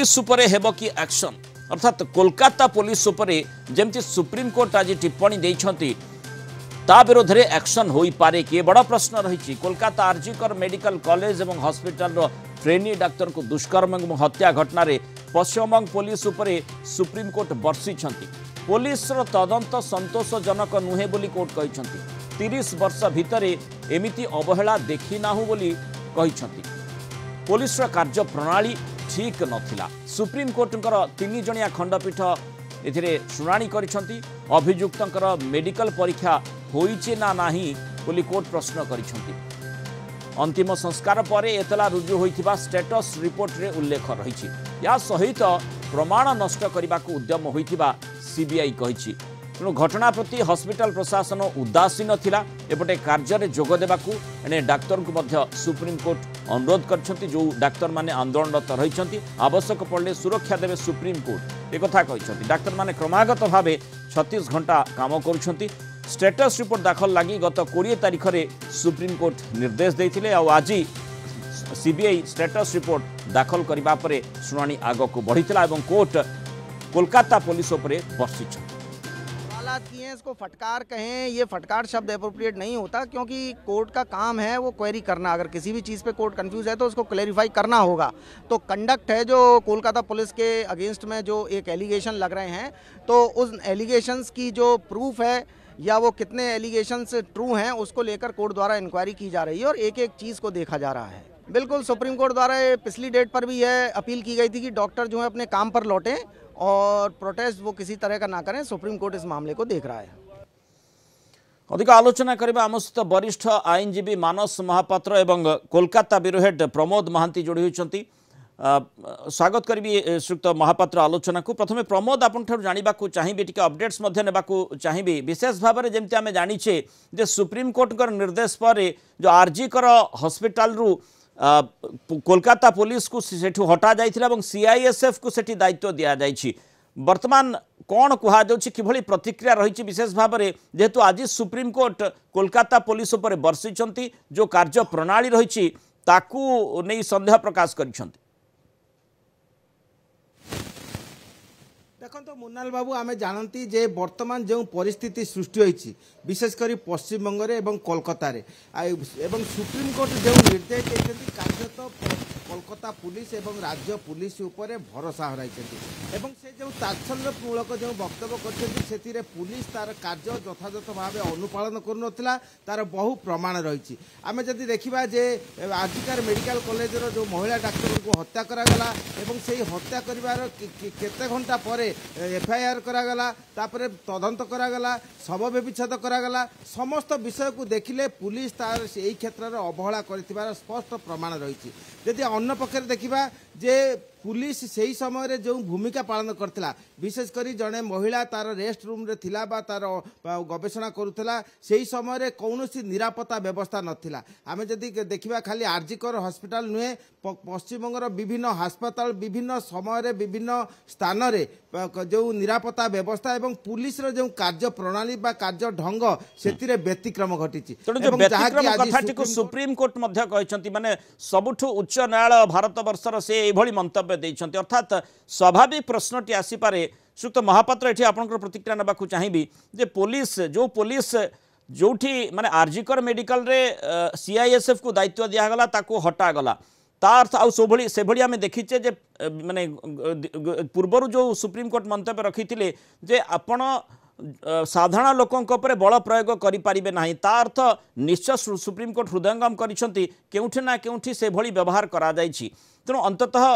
Police उपरे हेबो कि एक्शन अर्थात कोलकाता पुलिस उपरे जेमती सुप्रीम कोर्ट आज टिप्पणी देइछंती ता विरोध में एक्शन हो पारे कि बड़ प्रश्न रही। कोलकाता आरजीकर मेडिकल कॉलेज और हॉस्पिटल ट्रेनी डाक्तर को दुष्कर्म और हत्या घटना पश्चिमबंग पुलिस उपरे सुप्रीम कोर्ट बर्षिछंती। पुलिस तदंत संतोषजनक नुहे बोली कोर्ट कहिछंती। 30 वर्ष भितर एमिति अवहेला देखी नाहु बोली कहिछंती। पुलिस कार्य प्रणाली ठीक नथिला। सुप्रीम कोर्टकर 3 जणिया खंडपीठ एथिरे शुनानी करिछंती। अभियुक्तंकर मेडिकल परीक्षा होइचे ना नाही बोली कोर्ट प्रश्न करिछंती। अंतिम संस्कार पर एतला रुजु होइथिबा स्टेटस रिपोर्ट रे उल्लेख रहिछि। या सहित प्रमाण नष्ट करने को उद्यम होइथिबा सीबीआई कहिछि। तेणु घटना प्रति हॉस्पिटल प्रशासन उदासीन थिला। एपटे कार्य जोग देबाकू एने डाक्तर को मध्य सुप्रीम कोर्ट अनुरोध करछंती। जो डाक्तर माने आंदोलनरत रहिछंती आवश्यक पड़ले सुरक्षा देवे सुप्रीम कोर्ट एक कथा कहिछंती। डाक्तर माने क्रमागत भावे 36 घंटा काम करुछंती। स्टेटस रिपोर्ट दाखल लगी गत 20 तारिख में सुप्रीम कोर्ट निर्देश देते आज सीबीआई स्टेटस रिपोर्ट दाखल करने पर शुणाणी आग को बढ़ी और कोर्ट कोलकाता पुलिस उपरे बर्षिछ। हालात किए हैं, इसको फटकार कहें, ये फटकार शब्द एप्रोप्रिएट नहीं होता क्योंकि कोर्ट का काम है वो क्वेरी करना। अगर किसी भी चीज़ पे कोर्ट कंफ्यूज है तो उसको क्लैरिफाई करना होगा। तो कंडक्ट है जो कोलकाता पुलिस के अगेंस्ट में जो एक एलिगेशन लग रहे हैं, तो उस एलिगेशंस की जो प्रूफ है या वो कितने एलिगेशंस ट्रू हैं उसको लेकर कोर्ट द्वारा इंक्वायरी की जा रही है और एक एक चीज़ को देखा जा रहा है। बिल्कुल सुप्रीम कोर्ट द्वारा पिछली डेट पर भी यह अपील की गई थी कि डॉक्टर जो है अपने काम पर लौटें और प्रोटेस्ट वो किसी तरह का ना करें। सुप्रीम कोर्ट इस मामले को देख रहा है। अधिक आलोचना करबा आम सहित वरिष्ठ आईनजीवी मानस महापात्र एवं कोलकाता ब्यूरो हेड प्रमोद महांती जोड़ी होती। स्वागत करी श्रीयुक्त महापात्र आलोचना को। प्रथमे प्रमोद आपन जानवा चाहिए टी अपडेट्स ने चाहिए विशेष भाव में जमी आम जाचे जे सुप्रीम कोर्ट निर्देश पर जो आरजीकर हॉस्पिटल रु कोलकाता पुलिस को सेठू हटा जाइथिला और सीआईएसएफ को सेठी दायित्व दिया जाइछि। वर्तमान कौन कहुच्छी कि प्रतिक्रिया रही विशेष भाव में जेहेतु आज सुप्रीम कोर्ट कोलकाता पुलिस उपर बर्षिछंती जो कार्य प्रणाली रही ताकू नहीं संदेह प्रकाश करिछंती। देखो मुन्नाल बाबू आमे जानती जे वर्तमान जो परिस्थिति सृष्टि होती विशेषकर पश्चिमबंग एवं कोलकाता एवं सुप्रीम कोर्ट जो निर्देश देते कार्यत कोलकाता पुलिस एवं राज्य पुलिस उपर भरोसा हराई से जो तात्सल्यमूलक जो वक्तव्य कर पुलिस तार कार्य यथायथ भाव अनुपालन करुनथिला तार बहु प्रमाण रही। आमे जदि देखिबा जे आजिकार मेडिकल कॉलेज जो महिला डाक्तर को हत्या करागला एवं से हत्या करिवार केते घंटा पर एफआईआर करागला तापर तदंत करागला शव व्यभिच्छेद करागला समस्त विषय को देखिले पुलिस तार यही क्षेत्र में अवहेला कर स्पष्ट प्रमाण रही। यदि अन्य पक्षे देखा जे पुलिस से ही समय जो भूमिका पालन करथिला विशेषकर जड़े महिला तार रेस्ट रूम रे थिला बा तार गवेषणा करुला से ही समय कौन निरापत्ता व्यवस्था नथिला। आमे जदि देखिबा खाली आरजीकर हॉस्पिटल नुहे पश्चिमबंगर विभिन्न अस्पताल विभिन्न समय विभिन्न स्थान रे जो निरापत्ता व्यवस्था एवं पुलिस रो जो कार्य प्रणाली बा कार्य ढंग से व्यतिक्रम घटी। सुप्रीम कोर्ट माने सबुठु उच्च न्यायालय भारत वर्षर से यही मंतव्य देइछंती। अर्थात स्वाभाविक प्रश्नटी आसीपारे। श्रीयुक्त महापात्र ये आपंकर प्रतिक्रिया नाकू चाहिए जे पुलिस जोठी माने आरजीकर मेडिकल रे सीआईएसएफ को दायित्व दिगला ताको हटागला तार्थ से भली आम देखीचे जे माने पूर्वर जो सुप्रीम कोर्ट मंतव्य रखी जे आपण साधारण लोकों पर बल प्रयोग करें ना तार्थ निश्चय सुप्रीम कोर्ट हृदयंगम करिसेंती केउठी ना केउठी से भली व्यवहार करा जाइछि। तेणु अंततः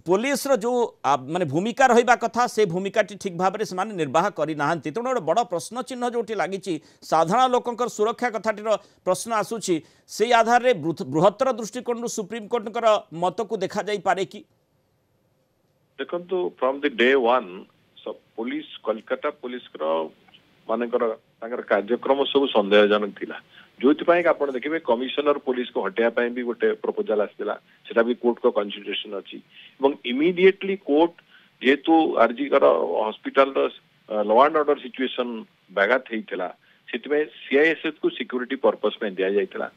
पुलिस जो माने भूमिका रहिबा कथा से भूमिका ठीक भाव में से निर्वाह करना। तेणु गोटे बड़ प्रश्न चिन्ह जो लगी साधारण लोकंकर सुरक्षा कथाटीर प्रश्न आसूची से आधार रे बृहत्तर दृष्टिकोण सुप्रीम कोर्टकर मत को देखा जाई पारे कि देखो from the day one police Kolkata police मानकर कार्यक्रम सब संदेहजनक थिला जो आप देखिए कमिशनर पुलिस को हटाया भी गोटे प्रपोजाल आसाला सेटा भी कोर्ट को कंसिडरेशन अच्छी इमिडिएटली कोर्ट जेहेतु RG Kar hospital law and order situation व्याघात होता से सीआईएसएफ को सिक्योरिटी पर्पस में दि जाता।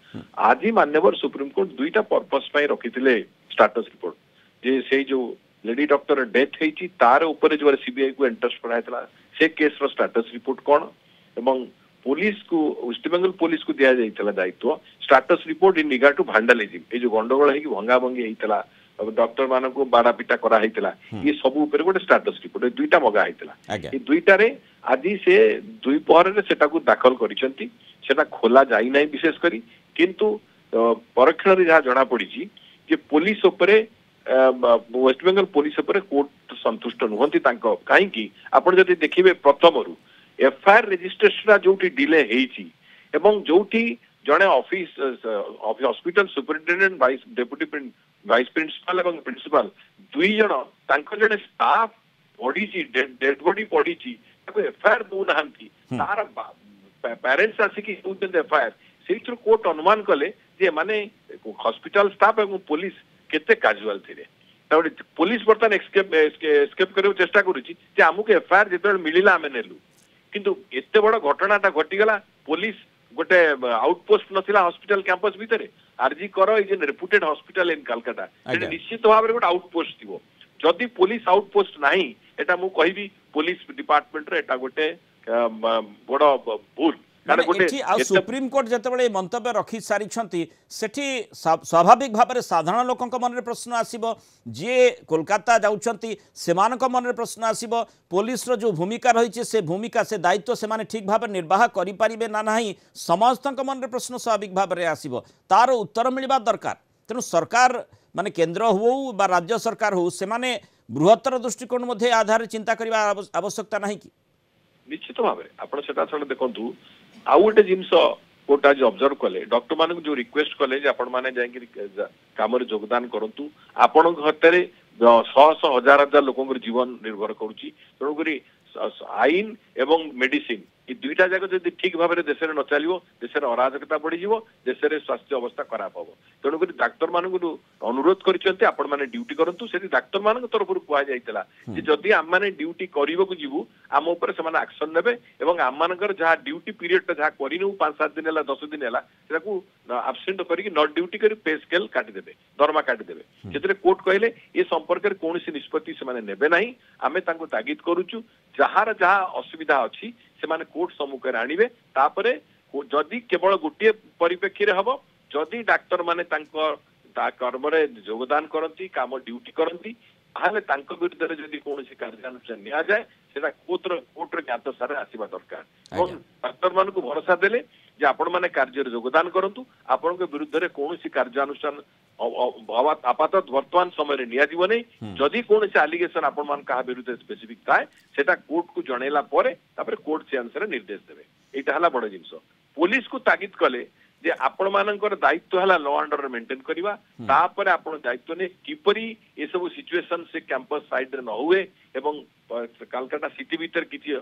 आज ही मान्यवर सुप्रीम कोर्ट दुईटा पर्पस रखी स्टेटस रिपोर्ट जे से जो लेडी डॉक्टर डेथ होती तार ऊपर जो सीबीआई को इंटरेस्ट कराइला से केस रो स्टेटस रिपोर्ट कौन एवं पुलिस को वेस्ट बेंगल पुलिस को दिया जाइतला दायित्व status report in regard to vandalism ए जो गंडगोल है कि भंगा भंगी होता डॉक्टर मान को बाड़ा पिटा करा होता ये सब ऊपर गोटे स्टेटस रिपोर्ट दुईटा मगा होता ये दुईटारे आज से दुई पहर सेटा को दाखल करिसेंती सेटा खोला जाई नाही विशेष करी किंतु परीक्षण रे जहा जणा पड़ी जे पुलिस उपरे वेस्ट बेंगल पुलिस उपरे कोर्ट संतुष्ट नुहंती तांको काहे कि आपण जदि देखिबे प्रथम रु एफआईआर रजिस्ट्रेशन जोटी डिले हेची एवं जोटी जणे office hospital superintendent vice deputy vice principal एवं प्रिंसिपल दुई जण तांको जणे स्टाफ पड़ीची डेड बॉडी पड़ीची ताको एफआईआर दो नाहंती तार पेरेंट्स आसिकी दूचंद एफआईआर सेइथु कोर्ट अनुमान कले जे माने हॉस्पिटल स्टाफ एवं पुलिस केते कैजुअल थिले ताबे पुलिस बर्तन एस्केप करियो चेष्टा करूची जे हमकु एफआईआर जेतल मिलिला आमे नेलु किंतु एते बड़ घटनाटा घटी गला पुलिस गोटे आउटपोस्ट नथिला हॉस्पिटल कैंपस भितरे आरजी करो is an reputed hospital in Calcutta एटा निश्चित भाबरे गोटे आउटपोस्ट थिबो जदि पुलिस आउटपोस्ट नाही एटा मु कहिबी पुलिस डिपार्टमेंट रे एटा गोटे बड़ भूल सुप्रीम कोर्ट जिते मंतव्य रखी सारी सेठी स्वाभाविक भाव में साधारण लोक मन में प्रश्न आसो जी कोलकाता जाऊँगी से मन में प्रश्न आसो पुलिस जो भूमिका रही से भूमिका से दायित्व से माने ठीक भाव निर्वाह करें ना ना समस्त मन में प्रश्न स्वाभाविक भाव में आसो तार उत्तर मिलवा दरकार तेणु सरकार माने केंद्र हो बा राज्य सरकार हो से माने बृहत्तर दृष्टिकोण आधार चिंता करने आवश्यकता नहीं कि निश्चित भाव में आप देखु आउ गोटे जिनस कोर्ट आज ऑब्जर्व कले डॉक्टर मान जो रिक्वेस्ट कले आपण माने जाई काम योगदान करंतु आपण हत्यारे शह शह हजार हजार लोक जीवन निर्भर करुच्ची तेणुक आईन एवं मेडिसिन ये दुईटा जाक जब ठीक भाव में देश में न चलो देश में अराजकता बढ़ी देश में स्वास्थ्य अवस्था खराब हम तेणुक डाक्तर मान अनुरोध कर ड्यूटी करूँ से डाक्तर मान तरफ कहुला जदि आम मैंने ड्यूटी करने जीवु आम उपर से एक्शन ने आम मानकर जहाँ ड्यूटी पीरियड जहाँ करनू 5-7 दिन है 10 दिन है आबसेंट करके नट ड्यूटी कर पे स्केल काटिदेवे दरमा काटिदेवे से कोर्ट कहले ये संपर्क में कौन निष्पत्ति से नेबे ना आम तागिद करुचु जार जहाँ असुविधा अच्छी से माने कोर्ट सम्मुख आणवे तापरे जदि केवल गोटे परिप्रेक्षी हम जदि डाक्तर माने कर्म योगदान करती काम ड्यूटी करती विरुद्ध जदि कौन कार्यानुष्ठान निया जाए सेटा कोर्टर ज्ञात सारे आसवा दरकार डाक्तर मान को भरोसा देले जे आपण माने कार्य योगदान करंतु आपण के विरुद्ध कौन कार्यानुष्ठान आपातत वर्तमान समय निया जीवन जदि कौन आलिगेशन आपण मान का विरुद्ध स्पेसिफिक थाए सेटा कोर्ट को जणैला परे तापर कोर्ट से अनुसार निर्देश देबे एटा हला बड़ जिंस पुलिस को तागिद कले जे आपण मानकर दायित्व हला लॉ एंड ऑर्डर मेंटेन करबा तापर आपण दायित्व ने किपरि ए सब सिचुएशन से कैंपस साइड रे न हुए एवं कलकत्ता सिटी भीतर किछि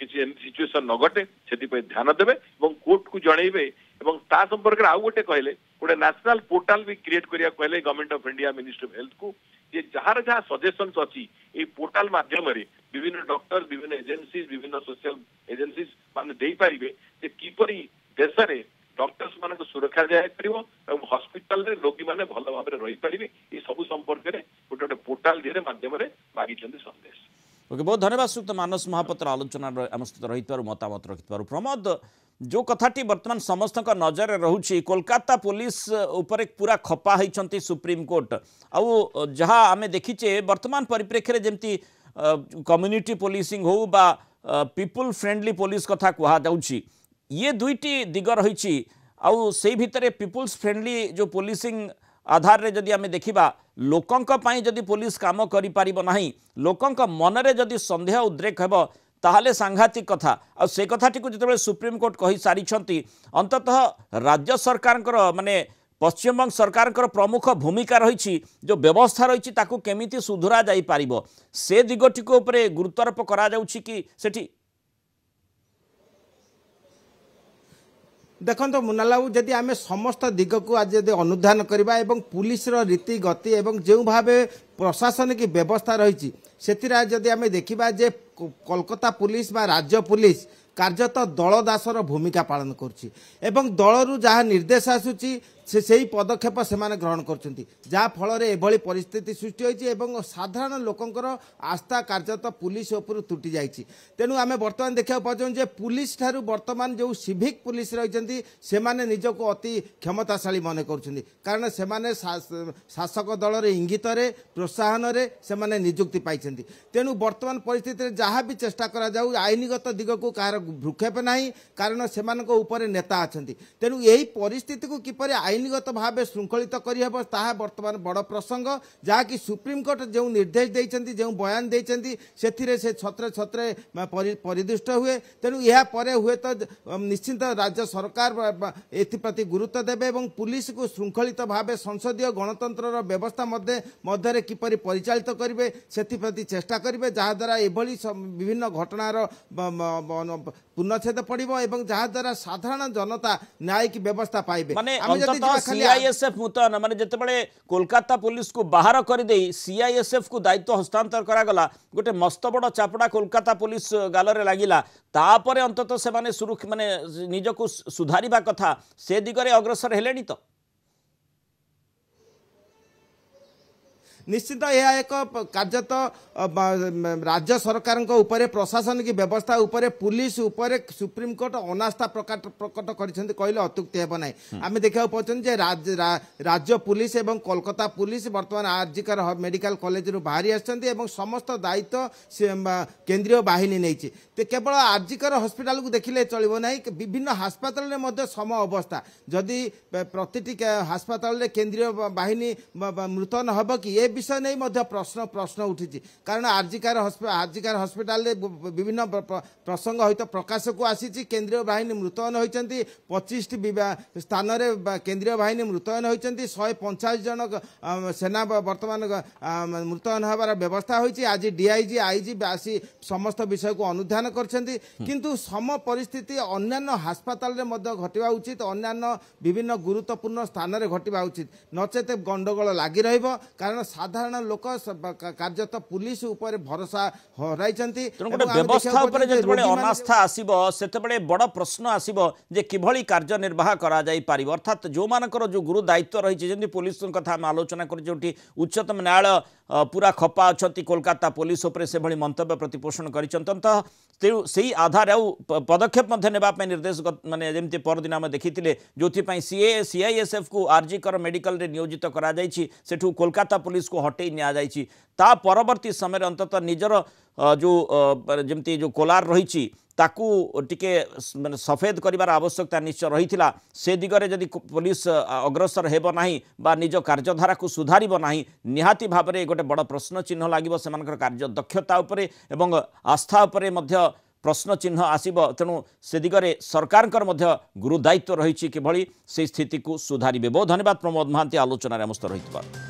किसी सिचुएशन न घटे से ध्यान देवे कोर्ट को जनइबे एवं ता संपर्क आउ गोटे कहले गोटे नेशनल पोर्टाल भी क्रिएट करिया कहले government of India ministry of health को जे जार जहाँ सजेशंस अच्छी ये पोर्टाल माध्यम विभिन्न डॉक्टर विभिन्न एजेंसीज विभिन्न सोशल एजेंसीज माने देई पारिबे जे किपरि देश रे डॉक्टर्स मान सुरक्षा दिया हॉस्पिटल रे रोगी माने भल भाव रही पारिबे ये सब संपर्क में गोटे गोटे पोर्टाल दिए माध्यम मागी संदेश। ओके बहुत धन्यवाद श्रीयुक्त मानस महापात्र आलोचना आम सहित रही मतामत रखि प्रमोद जो कथाटी बर्तमान समस्त नजर रोचे कोलकाता पुलिस उपर पूरा खपा होती सुप्रीम कोर्ट आउ जहाँ आम देखीचे बर्तमान परिप्रेक्षी में जमती कम्युनिटी पुलिसिंग हो बा पीपुल फ्रेंडली पुलिस कथा कहुच्छी ये दुईटी दिग रही आउ से भितर पीपुल्स फ्रेंडली जो पुलिसिंग आधार रे जदि आमे देखिबा लोकंक पई जदि पुलिस काम करि पारिबो नाही लोकंक मनरे जदि संदेह उद्रेक हेबो ताहले सांघातिक कथा आ से कथाटी को जतबे सुप्रीम कोर्ट कहि सारी छंती अंततः राज्य सरकारकर माने पश्चिम बंग सरकारकर प्रमुख भूमिका रही जो व्यवस्था रही ताकू केमिति सुधरा जाई पारिबो से दिगटी को ऊपर गुरुत्वारोप करा जाउछि कि सेठी देखो मुनालाऊ जदि आम समस्त दिग को आज जब अनुधान करवा एवं पुलिस रीति गति एवं जो भाव प्रशासनिक व्यवस्था रही से जदि आम देखा जे कोलकाता पुलिस बा राज्य पुलिस कार्यत दल दासर भूमिका पालन करुच्ची एवं दलरू जहाँ निर्देश आसूची सेही पदक्षेप से ग्रहण करछंती जा फल एभली परिस्थिति सृष्टि होईछि एवं साधारण लोकंकर आस्था कार्यत पुलिस उपर तुटी जाइछि। तेणु आमे वर्तमान देखा पाछन जे पुलिस ठारू वर्तमान जो सिविक पुलिस रहिछंती सेमाने निजको अति क्षमताशाली मन करछंती कारण सेमाने शासक दल रे इंगित रे प्रोत्साहन रे सेमाने नियुक्ति पाइछंती। तेणु वर्तमान परिस्थिति रे जहाँ भी चेष्टा करा जाऊ आईनगत दिग को कार भ्रुक्षेप नहीं कारण सेमानक ऊपर नेता अछंती। तेणु यही परिस्थिति को किपर आईनगत भाव श्रृंखलित करहब ताहा वर्तमान बड़ प्रसंग जहाँकि सुप्रीमकोर्ट जो निर्देश देइछंती जो बयान देइछंती सेथिरे से छत्रे छत्रे परिदुष्ट हुए। तेणु यह परे हुए तो निश्चिंत राज्य सरकार एप्रति गुरुत्व देवे और पुलिस को श्रृंखलित भाव संसदीय गणतंत्र व्यवस्था मध्य किपरि परिचालित करेंगे से चेष्टा करेंगे जहाद्वारा एभली विभिन्न घटनार पूर्णछेद पड़िबो एवं जहाद्वारा साधारण जनता न्यायिक व्यवस्था पाइबे। माने अंततः सीआईएसएफ मुतयन माने जेतेबेले कोलकाता पुलिस को बाहर कर दे सीआईएसएफ को दायित्व हस्तांतर करा गला गोटे मस्त बड़ चापड़ा कोलकाता पुलिस गालरे लागिला तापरे अंततः से माने माने निजको सुधारिबा कथा से दिगरे अग्रसर हेलेनी तो निश्चित यह एक कार्यत राज्य सरकार उपरे प्रशासन की व्यवस्था उपरे पुलिस उपरे सुप्रीमकोर्ट अनास्था प्रकट कर कहले अत्युक्ति हेब ना। आम देखा पाचन जे राज्य पुलिस एवं कोलकाता पुलिस वर्तमान आरजीकर मेडिकल कॉलेज रु बाहरी आछंती एवं समस्त दायित्व केंद्रीय बाहिनी नहीं केवल आरजीकर हॉस्पिटल को देखिले चलिबो ना विभिन्न हास्पाताल रे सम अवस्था जदि प्रति हास्पाताल केंद्रीय बाहिनी मुतयन हब कि ये विषय नहीं प्रश्न उठी कारण आरजीकार हॉस्पिटल विभिन्न प्रसंग हईत प्रकाश को आसी केंद्रीय बाहिनी मुतयन होती 25 स्थान में केंद्रीय बाहिनी मुतयन होती 150 जन सेना वर्तमान मुतयन हबार व्यवस्था होती आज डीआईजी आईजी आसी समस्त विषय को अनुधान करछंती किंतु सम परिस्थिति अन्य हास्पाताल घटवा उचित अन्य विभिन्न गुरुत्वपूर्ण स्थान में घटवा उचित नचेत गंडगोल लगी रहिबो कारण साधारण लोक कार्यत पुलिस ऊपर भरोसा हराइछंती। व्यवस्था ऊपर जेतेबेले अनास्था आसीबो सेतेबेले बड़ प्रश्न आसीबो जे किभली कार्यनिर्वाह करा जाई पारिबो अर्थात जो मानकर जो गुरु दायित्व रही जेमती पुलिस कथा हम आलोचना कर जोटी उच्चतम न्यायालय पूरा खपा अछंती कोलकाता पुलिस ऊपर से भली मंतव्य प्रतिपोषण करिसंत से आधार पदक्षेप नेबा निर्देश माने जेमती परदिन आम देखिथिले जोथि पई सीआईएसएफ को आरजीकर मेडिकल रे नियोजित करा जायछि सेठू कोलकाता पुलिस को हटई निया जायछि ता परवर्ती समय अंततः निजर जो जमती जो कोलार रही ताकू टिके माने सफेद करिवार आवश्यकता निश्चय रही से दिगरे जदि पुलिस अग्रसर हेबो नाही बा निज कार्यधारा को सुधारिबो नाही निहाती भाव में गोटे बड़ प्रश्न चिन्ह लागिबो सेमानकर कार्य दक्षता उपरे एवं आस्था उपरे मध्य प्रश्न चिन्ह आसीबो। तेणु से दिगरे सरकारकर मध्य गुरुदायित्व रही कि से स्थिति को सुधारिबे। बहुत धन्यवाद प्रमोद महांती आलोचना आम सहित रही।